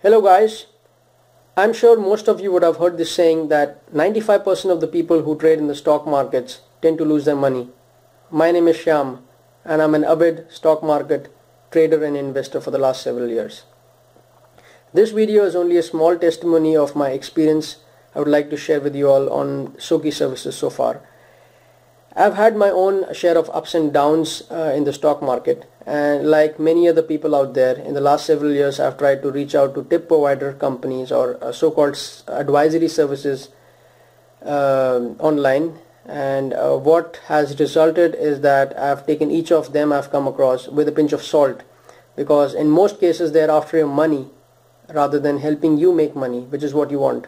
Hello guys, I'm sure most of you would have heard this saying that 95% of the people who trade in the stock markets tend to lose their money. My name is Shyam and I'm an avid stock market trader and investor for the last several years. This video is only a small testimony of my experience I would like to share with you all on Sokhi services so far. I've had my own share of ups and downs in the stock market, and like many other people out there, in the last several years I've tried to reach out to tip provider companies or so-called advisory services online, and what has resulted is that I've taken each of them I've come across with a pinch of salt, because in most cases they're after your money rather than helping you make money, which is what you want.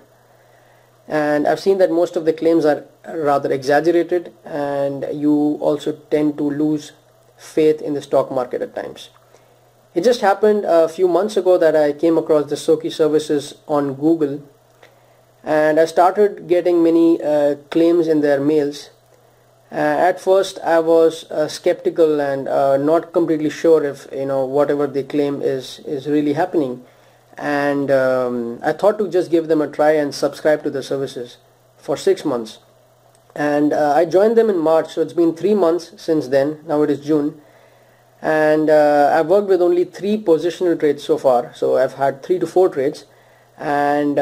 And I've seen that most of the claims are rather exaggerated, and you also tend to lose faith in the stock market at times. It just happened a few months ago that I came across the Sokhi services on Google, and I started getting many claims in their mails. At first I was skeptical and not completely sure if whatever they claim is really happening. And I thought to just give them a try and subscribe to the services for 6 months, and I joined them in March, so it's been 3 months since then. Now it is June, and I've worked with only 3 positional trades so far, so I've had 3 to 4 trades, and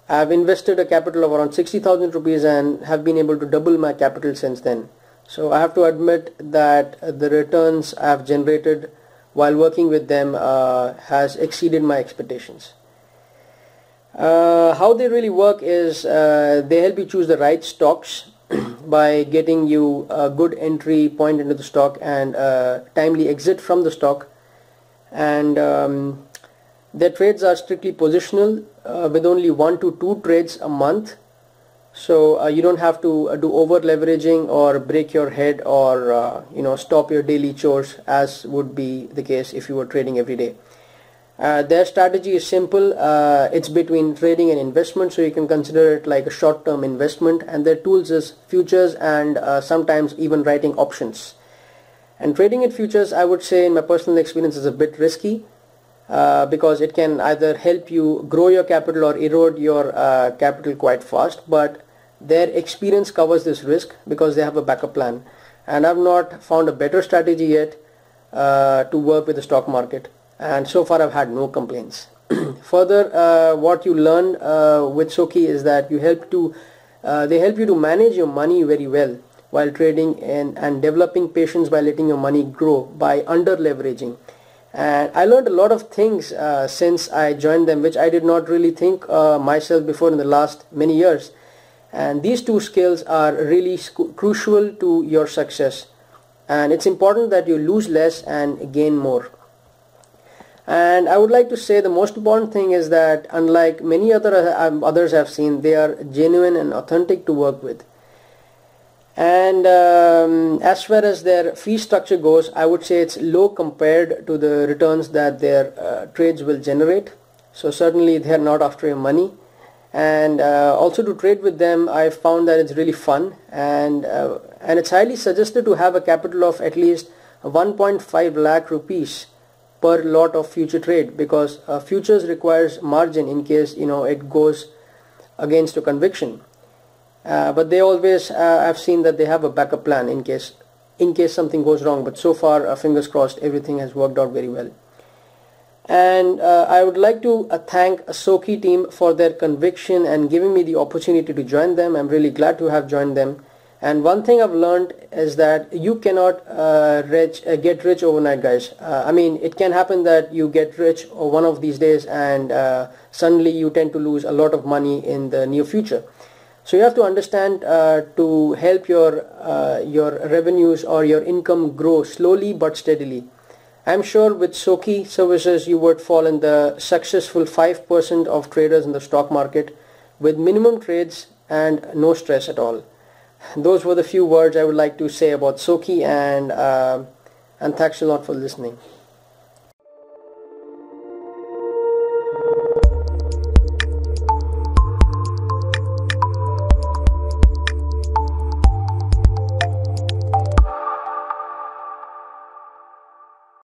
I've invested a capital of around 60,000 rupees and have been able to double my capital since then. So I have to admit that the returns I've generated while working with them has exceeded my expectations. How they really work is they help you choose the right stocks by getting you a good entry point into the stock and timely exit from the stock, and their trades are strictly positional with only 1 to 2 trades a month. So you don't have to do over leveraging or break your head or stop your daily chores, as would be the case if you were trading every day. Their strategy is simple. It's between trading and investment, so you can consider it like a short-term investment, and their tools is futures and sometimes even writing options. And trading in futures, I would say in my personal experience, is a bit risky because it can either help you grow your capital or erode your capital quite fast, but their experience covers this risk because they have a backup plan, and I've not found a better strategy yet to work with the stock market, and so far I've had no complaints. Further, what you learn with Sokhi is that they help you to manage your money very well while trading, and developing patience by letting your money grow by under leveraging. And I learned a lot of things since I joined them, which I did not really think myself before in the last many years. And these 2 skills are really crucial to your success, and it's important that you lose less and gain more. And I would like to say the most important thing is that unlike many others I've seen, they are genuine and authentic to work with. And as far as their fee structure goes, I would say it's low compared to the returns that their trades will generate. So certainly they are not after your money. And also to trade with them, I found that it's really fun, and it's highly suggested to have a capital of at least 1.5 lakh rupees per lot of future trade, because futures requires margin in case it goes against your conviction. But they always I've seen that they have a backup plan in case something goes wrong, but so far fingers crossed, everything has worked out very well. And I would like to thank Sokhi Team for their conviction and giving me the opportunity to join them. I'm really glad to have joined them. And one thing I've learned is that you cannot get rich overnight, guys. I mean, it can happen that you get rich one of these days, and suddenly you tend to lose a lot of money in the near future. So you have to understand to help your revenues or your income grow slowly but steadily. I'm sure with Sokhi services you would fall in the successful 5% of traders in the stock market with minimum trades and no stress at all. Those were the few words I would like to say about Sokhi, and thanks a lot for listening.